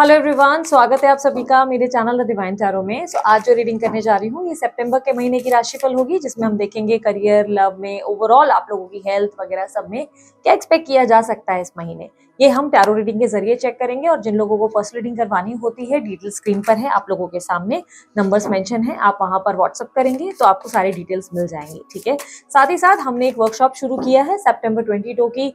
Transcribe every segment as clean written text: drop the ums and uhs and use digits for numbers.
Hello everyone, स्वागत है आप सभी का मेरे चैनल द डिवाइन टैरो में। आज जो रीडिंग करने जा रही हूँ ये सितंबर के महीने की राशिफल होगी, जिसमें हम देखेंगे करियर, लव में, ओवरऑल आप लोगों की हेल्थ वगैरह सब में क्या एक्सपेक्ट किया जा सकता है इस महीने। ये हम टैरो रीडिंग के जरिए चेक करेंगे और जिन लोगों को पर्सनल रीडिंग करवानी होती है डिटेल स्क्रीन पर है, आप लोगों के सामने नंबर्स मेंशन है, आप वहां पर व्हाट्सअप करेंगे तो आपको सारी डिटेल्स मिल जाएंगी। ठीक है, साथ ही साथ हमने एक वर्कशॉप शुरू किया है सितंबर 22 की।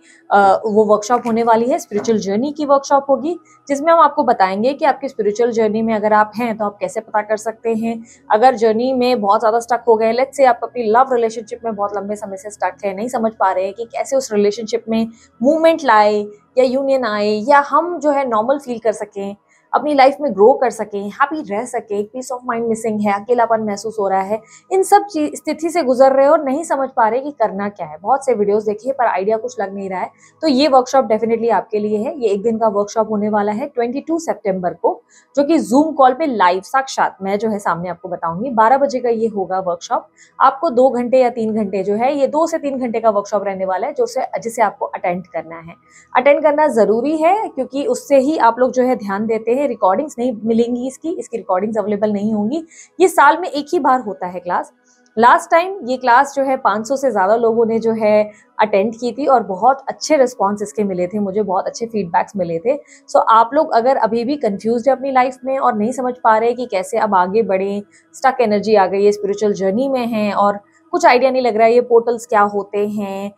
वो वर्कशॉप होने वाली है, स्पिरिचुअल जर्नी की वर्कशॉप होगी, जिसमें हम आपको बताएंगे कि आपकी स्पिरिचुअल जर्नी में अगर आप हैं तो आप कैसे पता कर सकते हैं। अगर जर्नी में बहुत ज्यादा स्टक हो गए, लेट्स से आप अपनी लव रिलेशनशिप में बहुत लंबे समय से स्टक है, नहीं समझ पा रहे हैं कि कैसे उस रिलेशनशिप में मूवमेंट लाए या यूनियन आए, या हम जो है नॉर्मल फील कर सकें, अपनी लाइफ में ग्रो कर सकें, हैप्पी रह सके, पीस ऑफ माइंड मिसिंग है, अकेलापन महसूस हो रहा है, इन सब स्थिति से गुजर रहे हो और नहीं समझ पा रहे कि करना क्या है। बहुत से वीडियोस देखिए पर आइडिया कुछ लग नहीं रहा है, तो ये वर्कशॉप डेफिनेटली आपके लिए है। ये एक दिन का वर्कशॉप होने वाला है 22 सितंबर को, जो कि जूम कॉल पे लाइव साक्षात मैं जो है सामने आपको बताऊंगी। 12 बजे का ये होगा वर्कशॉप। आपको 2 घंटे या 3 घंटे जो है, ये 2 से 3 घंटे का वर्कशॉप रहने वाला है, जिसे आपको अटेंड करना है। अटेंड करना जरूरी है क्योंकि उससे ही आप लोग जो है ध्यान देते हैं। रिकॉर्डिंग्स नहीं मिलेंगी, इसकी रिकॉर्डिंग्स अवेलेबल नहीं होंगी। ये साल में एक ही बार होता है क्लास। लास्ट टाइम ये क्लास जो है 500 से ज्यादा लोगों ने जो है अटेंड की थी और बहुत अच्छे रिस्पॉन्स इसके मिले थे, मुझे बहुत अच्छे फीडबैक्स मिले थे। सो आप लोग अगर अभी भी कंफ्यूज्ड है अपनी लाइफ में और नहीं समझ पा रहे कि कैसे अब आगे बढ़े, स्टक एनर्जी आ गई है, स्पिरिचुअल जर्नी में है और कुछ आइडिया नहीं लग रहा है ये पोर्टल्स क्या होते हैं,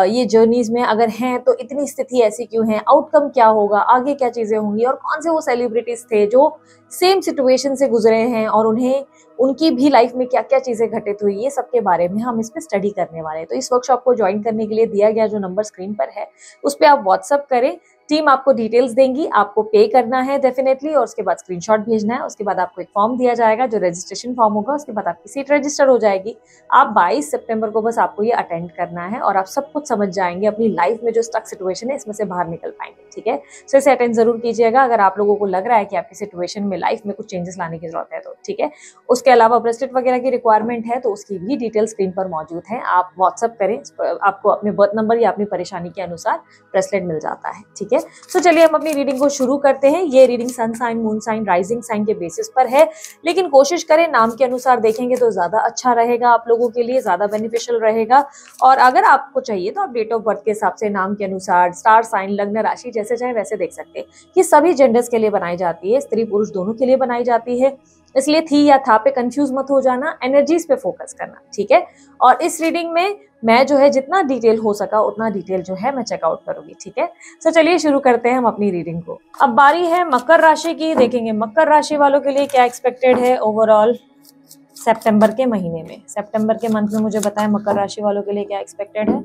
ये जर्नीज में अगर हैं तो इतनी स्थिति ऐसी क्यों है, आउटकम क्या होगा, आगे क्या चीजें होंगी, और कौन से वो सेलिब्रिटीज थे जो सेम सिचुएशन से गुजरे हैं और उन्हें उनकी भी लाइफ में क्या क्या चीजें घटित हुई, ये सब के बारे में हम इस पे स्टडी करने वाले हैं। तो इस वर्कशॉप को ज्वाइन करने के लिए दिया गया जो नंबर स्क्रीन पर है उस पर आप व्हाट्सअप करें, टीम आपको डिटेल्स देंगी, आपको पे करना है डेफिनेटली, और उसके बाद स्क्रीनशॉट भेजना है। उसके बाद आपको एक फॉर्म दिया जाएगा जो रजिस्ट्रेशन फॉर्म होगा, उसके बाद आपकी सीट रजिस्टर हो जाएगी। आप 22 सितंबर को बस आपको ये अटेंड करना है और आप सब कुछ समझ जाएंगे, अपनी लाइफ में जो स्टक सिचुएशन है इसमें से बाहर निकल पाएंगे। ठीक है, सो इसे अटेंड जरूर कीजिएगा अगर आप लोगों को लग रहा है कि आपकी सिचुएशन में लाइफ में कुछ चेंजेस लाने की जरूरत है तो। ठीक है, उसके अलावा ब्रेसलेट वगैरह की रिक्वायरमेंट है तो उसकी भी डिटेल स्क्रीन पर मौजूद है, आप व्हाट्सअप करें, आपको अपने बर्थ नंबर या अपनी परेशानी के अनुसार ब्रेसलेट मिल जाता है। ठीक है, तो चलिए हम अपनी रीडिंग को शुरू करते हैं। ये reading sun sign, moon sign, rising sign के बेसिस पर है, लेकिन कोशिश करें नाम के अनुसार देखेंगे तो ज्यादा अच्छा रहेगा, आप लोगों के लिए ज्यादा बेनिफिशियल रहेगा। और अगर आपको चाहिए तो आप डेट ऑफ बर्थ के हिसाब से नाम के अनुसार स्टार साइन, लग्न राशि जैसे चाहे वैसे देख सकते हैं। ये सभी जेंडर्स के लिए बनाई जाती है, स्त्री पुरुष दोनों के लिए बनाई जाती है, इसलिए थी या था पे कंफ्यूज मत हो जाना, एनर्जीज पे फोकस करना। ठीक है, और इस रीडिंग में मैं जो है जितना डिटेल हो सका उतना डिटेल जो है मैं चेकआउट करूंगी। ठीक है, तो चलिए शुरू करते हैं हम अपनी रीडिंग को। अब बारी है मकर राशि की। देखेंगे मकर राशि वालों के लिए क्या एक्सपेक्टेड है ओवरऑल सितंबर के महीने में। सितंबर के मंथ में मुझे बताएं मकर राशि वालों के लिए क्या एक्सपेक्टेड है।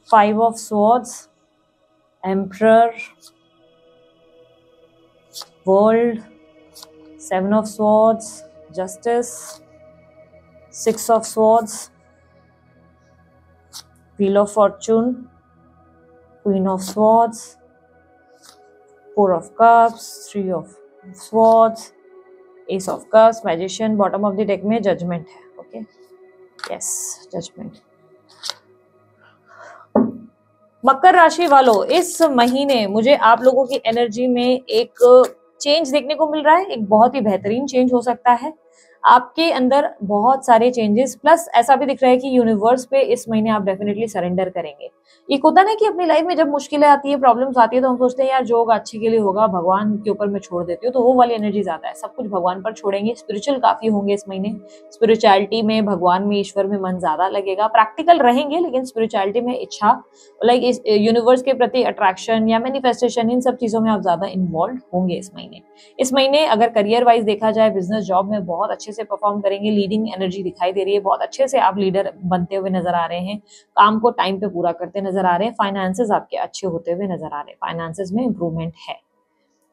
Five of swords, emperor, world, seven of swords, justice, six of swords, wheel of fortune, queen of swords, four of cups, three of swords, ace of cups, magician. Bottom of the deck में judgement है। Okay, yes, judgement. मकर राशि वालों, इस महीने मुझे आप लोगों की एनर्जी में एक चेंज देखने को मिल रहा है, एक बहुत ही बेहतरीन चेंज हो सकता है आपके अंदर, बहुत सारे चेंजेस, प्लस ऐसा भी दिख रहा है कि यूनिवर्स पे इस महीने आप डेफिनेटली सरेंडर करेंगे। एक होता ना कि अपनी लाइफ में जब मुश्किलें आती है, प्रॉब्लम्स आती है, तो हम सोचते हैं यार जो होगा अच्छे के लिए होगा, भगवान के ऊपर मैं छोड़ देती हूँ, तो वो वाली एनर्जी ज्यादा है, सब कुछ भगवान पर छोड़ेंगे। स्पिरिचुअल काफी होंगे इस महीने, स्पिरिचुअलिटी में, भगवान में, ईश्वर में मन ज्यादा लगेगा। प्रैक्टिकल रहेंगे लेकिन स्पिरिचुअलिटी में इच्छा, लाइक इस यूनिवर्स के प्रति अट्रैक्शन या मैनिफेस्टेशन, इन सब चीजों में आप ज्यादा इन्वॉल्व होंगे इस महीने। इस महीने अगर करियर वाइज देखा जाए, बिजनेस जॉब में बहुत अच्छे से परफॉर्म करेंगे, लीडिंग एनर्जी दिखाई दे रही है, बहुत अच्छे से आप लीडर बनते हुए नजर आ रहे हैं, काम को टाइम पे पूरा करते नजर आ रहे हैं, फाइनेंसेस आपके अच्छे होते हुए नजर आ रहे हैं, फाइनेंसेस में इंप्रूवमेंट है।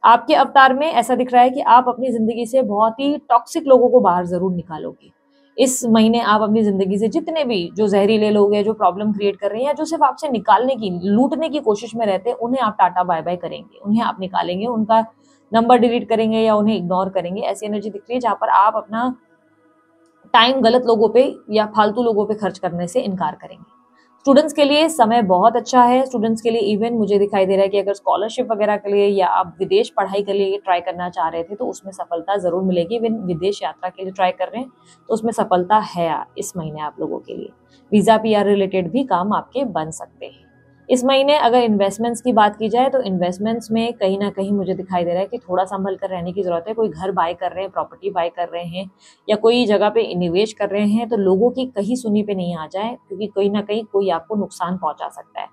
आपके अवतार में ऐसा दिख रहा है कि आप अपनी जिंदगी से बहुत ही टॉक्सिक लोगों को बाहर जरूर निकालोगे इस महीने। आप अपनी जिंदगी से जितने भी जो जहरीले लोग हैं, जो प्रॉब्लम क्रिएट कर रहे हैं या जो सिर्फ आपसे निकालने की, लूटने की कोशिश में रहते हैं, उन्हें आप टाटा बाय बाय करेंगे, उन्हें आप निकालेंगे, उनका नंबर डिलीट करेंगे या उन्हें इग्नोर करेंगे। ऐसी एनर्जी दिख रही है जहां पर आप अपना टाइम गलत लोगों पे या फालतू लोगों पे खर्च करने से इनकार करेंगे। स्टूडेंट्स के लिए समय बहुत अच्छा है। स्टूडेंट्स के लिए इवन मुझे दिखाई दे रहा है कि अगर स्कॉलरशिप वगैरह के लिए या आप विदेश पढ़ाई के लिए ट्राई करना चाह रहे थे तो उसमें सफलता जरूर मिलेगी। इवन विदेश यात्रा के लिए ट्राई कर रहे हैं तो उसमें सफलता है इस महीने आप लोगों के लिए। वीजा पीआर रिलेटेड भी काम आपके बन सकते हैं इस महीने। अगर इन्वेस्टमेंट्स की बात की जाए तो इन्वेस्टमेंट्स में कहीं ना कहीं मुझे दिखाई दे रहा है कि थोड़ा संभल कर रहने की जरूरत है। कोई घर बाय कर रहे हैं, प्रॉपर्टी बाय कर रहे हैं या कोई जगह पे निवेश कर रहे हैं तो लोगों की कहीं सुनी पे नहीं आ जाए, क्योंकि कहीं ना कहीं कोई आपको नुकसान पहुंचा सकता है।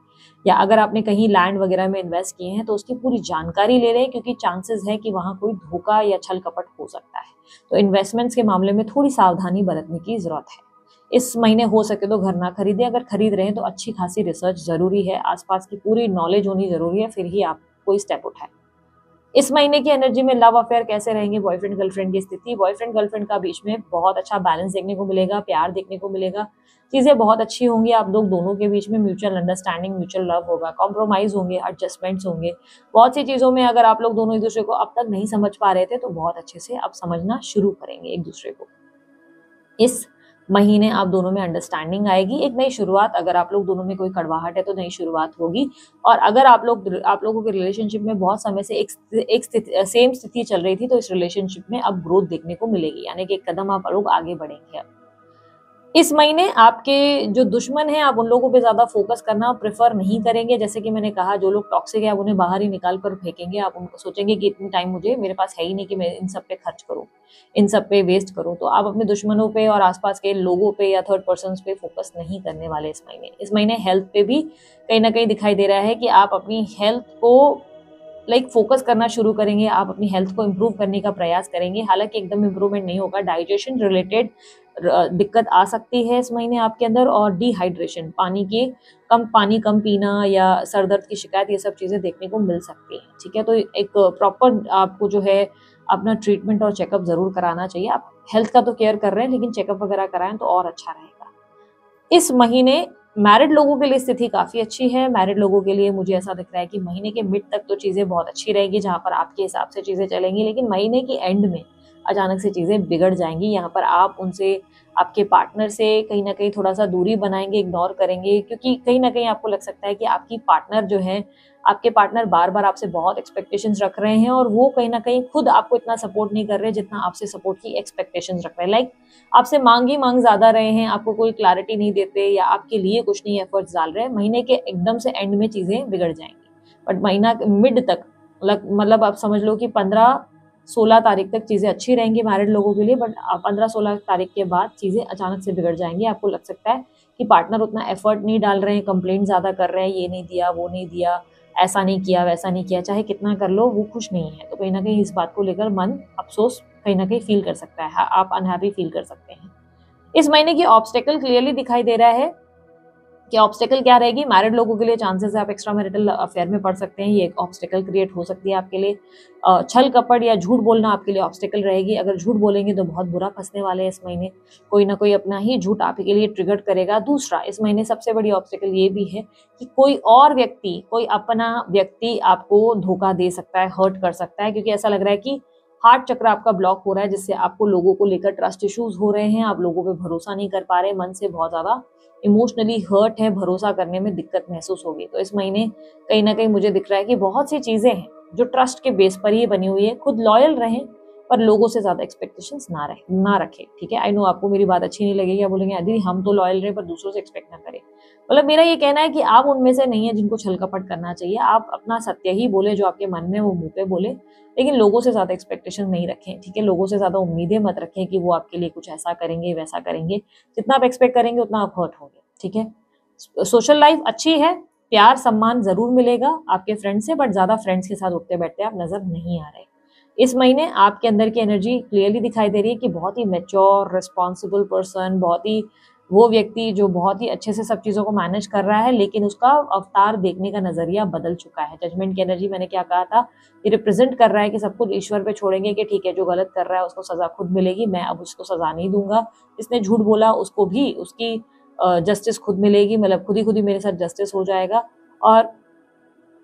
या अगर आपने कहीं लैंड वगैरह में इन्वेस्ट किए हैं तो उसकी पूरी जानकारी ले लें, क्योंकि चांसेस है कि वहां कोई धोखा या छल कपट हो सकता है। तो इन्वेस्टमेंट्स के मामले में थोड़ी सावधानी बरतने की जरूरत है। इस महीने हो सके तो घर ना खरीदें। अगर खरीद रहे हैं तो अच्छी खासी रिसर्च जरूरी है, आसपास की पूरी नॉलेज होनी जरूरी है, फिर ही आप कोई स्टेप उठाएं। इस महीने की एनर्जी में लव अफेयर कैसे रहेंगे, बॉयफ्रेंड गर्लफ्रेंड की स्थिति। बॉयफ्रेंड गर्लफ्रेंड का बीच में बहुत अच्छा बैलेंस देखने को मिलेगा, प्यार देखने को मिलेगा, चीजें बहुत अच्छी होंगी। आप लोग दोनों के बीच में म्यूचुअल अंडरस्टैंडिंग, म्यूचुअल लव होगा, कॉम्प्रोमाइज होंगे, एडजस्टमेंट्स होंगे। बहुत सी चीजों में अगर आप लोग दोनों एक दूसरे को अब तक नहीं समझ पा रहे थे तो बहुत अच्छे से अब समझना शुरू करेंगे एक दूसरे को। इस महीने आप दोनों में अंडरस्टैंडिंग आएगी, एक नई शुरुआत। अगर आप लोग दोनों में कोई कड़वाहट है तो नई शुरुआत होगी। और अगर आप लोगों के रिलेशनशिप में बहुत समय से एक सेम स्थिति चल रही थी तो इस रिलेशनशिप में अब ग्रोथ देखने को मिलेगी, यानी कि एक कदम आप लोग आगे बढ़ेंगे। इस महीने आपके जो दुश्मन हैं आप उन लोगों पे ज्यादा फोकस करना प्रेफर नहीं करेंगे। जैसे कि मैंने कहा, जो लोग टॉक्सिक है आप उन्हें बाहर ही निकाल कर फेंकेंगे। आप उनको सोचेंगे कि इतनी टाइम मुझे मेरे पास है ही नहीं कि मैं इन सब पे खर्च करूं, इन सब पे वेस्ट करूं। तो आप अपने दुश्मनों पे और आसपास के लोगों पे या थर्ड पर्सन पे फोकस नहीं करने वाले इस महीने। इस महीने हेल्थ पे भी कहीं ना कहीं दिखाई दे रहा है कि आप अपनी हेल्थ को फोकस करना शुरू करेंगे। आप अपनी हेल्थ को इम्प्रूव करने का प्रयास करेंगे। हालांकि एकदम इम्प्रूवमेंट नहीं होगा, डाइजेशन रिलेटेड दिक्कत आ सकती है इस महीने आपके अंदर, और डिहाइड्रेशन, पानी कम पीना या सर दर्द की शिकायत, ये सब चीजें देखने को मिल सकती हैं। ठीक है, तो एक प्रॉपर आपको जो है अपना ट्रीटमेंट और चेकअप जरूर कराना चाहिए। आप हेल्थ का तो केयर कर रहे हैं लेकिन चेकअप वगैरह कराएं तो और अच्छा रहेगा। इस महीने मैरिड लोगों के लिए स्थिति काफी अच्छी है। मैरिड लोगों के लिए मुझे ऐसा दिख रहा है कि महीने के मिड तक तो चीजें बहुत अच्छी रहेगी, जहां पर आपके हिसाब से चीजें चलेंगी, लेकिन महीने की एंड में अचानक से चीजें बिगड़ जाएंगी। यहाँ पर आप उनसे, आपके पार्टनर से कहीं ना कहीं थोड़ा सा दूरी बनाएंगे, इग्नोर करेंगे, क्योंकि कहीं ना कहीं आपको लग सकता है कि आपके पार्टनर बार बार आपसे बहुत एक्सपेक्टेशंस रख रहे हैं और वो कहीं ना कहीं खुद आपको इतना सपोर्ट नहीं कर रहे जितना आपसे सपोर्ट की एक्सपेक्टेशंस रख रहे हैं। आपसे मांग ज्यादा रहे हैं, आपको कोई क्लैरिटी नहीं देते या आपके लिए कुछ नहीं एफर्ट्स डाल रहे हैं। महीने के एकदम से एंड में चीजें बिगड़ जाएंगी, बट महीना मिड तक मतलब आप समझ लो कि 15-16 तारीख तक चीजें अच्छी रहेंगी मैरिड लोगों के लिए। बट 15-16 तारीख के बाद चीजें अचानक से बिगड़ जाएंगी। आपको लग सकता है कि पार्टनर उतना एफर्ट नहीं डाल रहे हैं, कंप्लेंट ज्यादा कर रहे हैं, ये नहीं दिया, वो नहीं दिया, ऐसा नहीं किया, वैसा नहीं किया, चाहे कितना कर लो वो खुश नहीं है। तो कहीं ना कहीं इस बात को लेकर मन अफसोस कहीं ना कहीं फील कर सकता है, आप अनहैप्पी फील कर सकते हैं। इस महीने की ऑब्स्टेकल क्लियरली दिखाई दे रहा है कि ऑब्स्टेकल क्या रहेगी। मैरिड लोगों के लिए चांसेस है आप एक्स्ट्रा मैरिटल अफेयर में पड़ सकते हैं, ये एक ऑब्स्टेकल क्रिएट हो सकती है आपके लिए। छल कपट या झूठ बोलना आपके लिए ऑब्स्टेकल रहेगी। अगर झूठ बोलेंगे तो बहुत बुरा फंसने वाले हैं इस महीने। कोई ना कोई अपना ही झूठ आपके लिए ट्रिगर करेगा। दूसरा, इस महीने सबसे बड़ी ऑब्स्टेकल ये भी है कि कोई अपना व्यक्ति आपको धोखा दे सकता है, हर्ट कर सकता है, क्योंकि ऐसा लग रहा है कि हार्ट चक्र आपका ब्लॉक हो रहा है, जिससे आपको लोगों को लेकर ट्रस्ट इश्यूज हो रहे हैं, आप लोगों पे भरोसा नहीं कर पा रहे, मन से बहुत ज्यादा इमोशनली हर्ट है, भरोसा करने में दिक्कत महसूस होगी। तो इस महीने कहीं ना कहीं मुझे दिख रहा है कि बहुत सी चीजें हैं जो ट्रस्ट के बेस पर ही बनी हुई है। खुद लॉयल रहें पर लोगों से ज्यादा एक्सपेक्टेशंस ना रखें। ठीक है, आई नो आपको मेरी बात अच्छी नहीं लगेगी, आप बोलेंगे दीदी हम तो लॉयल रहे पर दूसरों से एक्सपेक्ट ना करें। मतलब मेरा ये कहना है कि आप उनमें से नहीं है जिनको छल कपट करना चाहिए। आप अपना सत्य ही बोले, जो आपके मन में वो मुंह पे बोले, लेकिन लोगों से ज्यादा एक्सपेक्टेशन नहीं रखें। ठीक है, लोगों से ज्यादा उम्मीदें मत रखें कि वो आपके लिए कुछ ऐसा करेंगे वैसा करेंगे। जितना आप एक्सपेक्ट करेंगे उतना आप हर्ट होंगे। ठीक है, सोशल लाइफ अच्छी है, प्यार सम्मान जरूर मिलेगा आपके फ्रेंड से, बट ज्यादा फ्रेंड्स के साथ उठते बैठते आप नजर नहीं आ रहे। इस महीने आपके अंदर की एनर्जी क्लियरली दिखाई दे रही है कि बहुत ही मैच्योर, रिस्पॉन्सिबल पर्सन, बहुत ही वो व्यक्ति जो बहुत ही अच्छे से सब चीजों को मैनेज कर रहा है, लेकिन उसका अवतार देखने का नजरिया बदल चुका है। जजमेंट की एनर्जी, मैंने क्या कहा था, ये रिप्रेजेंट कर रहा है कि सब कुछ ईश्वर पे छोड़ेंगे कि ठीक है जो गलत कर रहा है उसको सजा खुद मिलेगी, मैं अब उसको सजा नहीं दूंगा। इसने झूठ बोला उसको भी उसकी जस्टिस खुद मिलेगी, मतलब खुद ही मेरे साथ जस्टिस हो जाएगा। और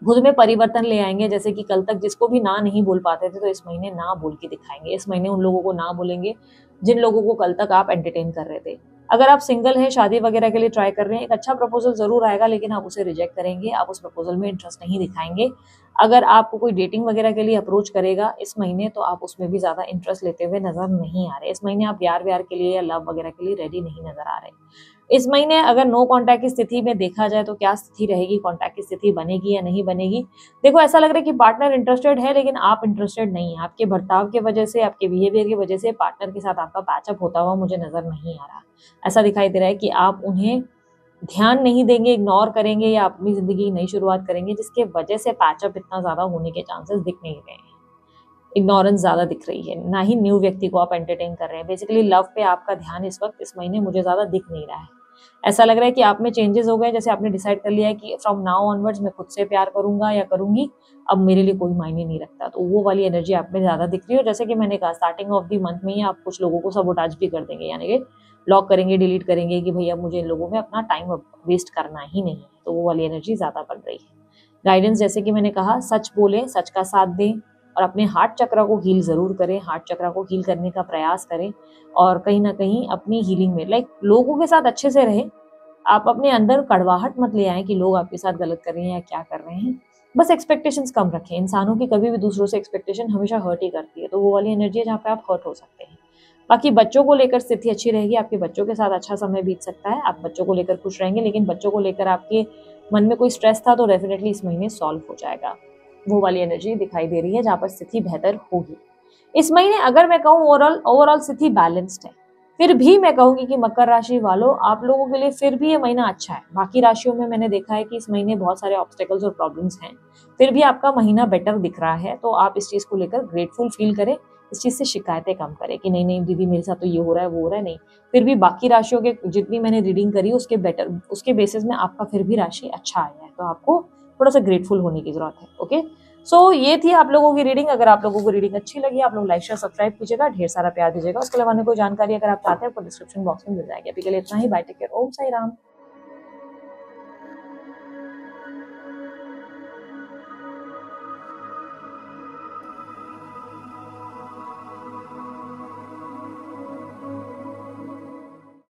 खुद में परिवर्तन ले आएंगे। जैसे कि कल तक जिसको भी ना नहीं बोल पाते थे, तो इस महीने ना बोल के दिखाएंगे। इस महीने उन लोगों को ना बोलेंगे जिन लोगों को कल तक आप एंटरटेन कर रहे थे। अगर आप सिंगल हैं, शादी वगैरह के लिए ट्राई कर रहे हैं, एक अच्छा प्रपोजल जरूर आएगा, लेकिन आप उसे रिजेक्ट करेंगे, आप उस प्रपोजल में इंटरेस्ट नहीं दिखाएंगे। अगर आपको कोई डेटिंग वगैरह के लिए अप्रोच करेगा इस महीने, तो आप उसमें भी ज्यादा इंटरेस्ट लेते हुए नजर नहीं आ रहे। इस महीने आप प्यार व्यार के लिए या लव वगैरह के लिए रेडी नहीं नजर आ रहे। इस महीने अगर नो कांटेक्ट की स्थिति में देखा जाए तो क्या स्थिति रहेगी, कांटेक्ट की स्थिति बनेगी या नहीं बनेगी। देखो, ऐसा लग रहा है कि पार्टनर इंटरेस्टेड है, लेकिन आप इंटरेस्टेड नहीं है। आपके बर्ताव की वजह से, आपके बिहेवियर की वजह से पार्टनर के साथ आपका पैचअप होता हुआ मुझे नजर नहीं आ रहा। ऐसा दिखाई दे रहा है कि आप उन्हें ध्यान नहीं देंगे, इग्नोर करेंगे या अपनी जिंदगी की नई शुरुआत करेंगे, जिसके वजह से पैचअप इतना ज्यादा होने के चांसेस दिख नहीं रहे हैं। इग्नोरेंस ज्यादा दिख रही है, ना ही न्यू व्यक्ति को आप एंटरटेन कर रहे हैं। बेसिकली लव पे आपका ध्यान इस वक्त, इस महीने मुझे ज्यादा दिख नहीं रहा है। ऐसा लग रहा है कि आप में चेंजेस हो गए, जैसे आपने डिसाइड कर लिया है कि फ्रॉम नाउ ऑनवर्ड्स मैं खुद से प्यार करूंगा या करूंगी, अब मेरे लिए कोई मायने नहीं रखता। तो वो वाली एनर्जी आप में ज्यादा दिख रही है। और जैसे कि मैंने कहा, स्टार्टिंग ऑफ द मंथ में ही आप कुछ लोगों को सबोटाज भी कर देंगे, यानी कि ब्लॉक करेंगे, डिलीट करेंगे कि भैया मुझे इन लोगों में अपना टाइम वेस्ट करना ही नहीं है। तो वो वाली एनर्जी ज्यादा बढ़ रही है। गाइडेंस, जैसे कि मैंने कहा, सच बोलें, सच का साथ दें और अपने हार्ट चक्र को हील जरूर करें। हार्ट चक्र को हील करने का प्रयास करें और कहीं ना कहीं अपनी हीलिंग में लोगों के साथ अच्छे से रहें। आप अपने अंदर कड़वाहट मत ले आए कि लोग आपके साथ गलत कर रहे हैं या क्या कर रहे हैं। बस एक्सपेक्टेशंस कम रखें। इंसानों की कभी भी दूसरों से एक्सपेक्टेशन हमेशा हर्ट ही करती है। तो वो वाली एनर्जी है जहाँ पे आप हर्ट हो सकते हैं। बाकी बच्चों को लेकर स्थिति अच्छी रहेगी, आपके बच्चों के साथ अच्छा समय बीत सकता है, आप बच्चों को लेकर खुश रहेंगे। लेकिन बच्चों को लेकर आपके मन में कोई स्ट्रेस था तो डेफिनेटली इस महीने सॉल्व हो जाएगा। वो वाली एनर्जी दिखाई दे रही है जहाँ पर स्थिति बेहतर होगी इस महीने। अगर मैं कहूँ ओवरऑल स्थिति बैलेंस्ड है। फिर भी मैं कहूंगी कि मकर राशि वालों, आप लोगों के लिए फिर भी ये महीना अच्छा है। बाकी राशियों में मैंने देखा है कि इस महीने बहुत सारे ऑब्स्टेकल्स और प्रॉब्लम्स हैं, फिर भी आपका महीना बेटर दिख रहा है। तो आप इस चीज को लेकर ग्रेटफुल फील करें, इस चीज से शिकायतें कम करें कि नहीं नहीं दीदी मेरे साथ तो ये हो रहा है, वो हो रहा है। नहीं, फिर भी बाकी राशियों के जितनी मैंने रीडिंग करी उसके बेसिस में आपका फिर भी राशि अच्छा आया है। तो आपको थोड़ा सा ग्रेटफुल होने की जरूरत है। ओके, सो ये थी आप लोगों की रीडिंग। अगर आप लोगों को रीडिंग अच्छी लगी, आप लोग लाइक शेयर सब्सक्राइब कीजिएगा, ढेर सारा प्यार दीजिएगा। उसके अलावा कोई जानकारी अगर आप चाहते हैं आपको डिस्क्रिप्शन बॉक्स में मिल जाएगी। अभी के लिए इतना ही। बाय, टेक केयर, ओम साई राम।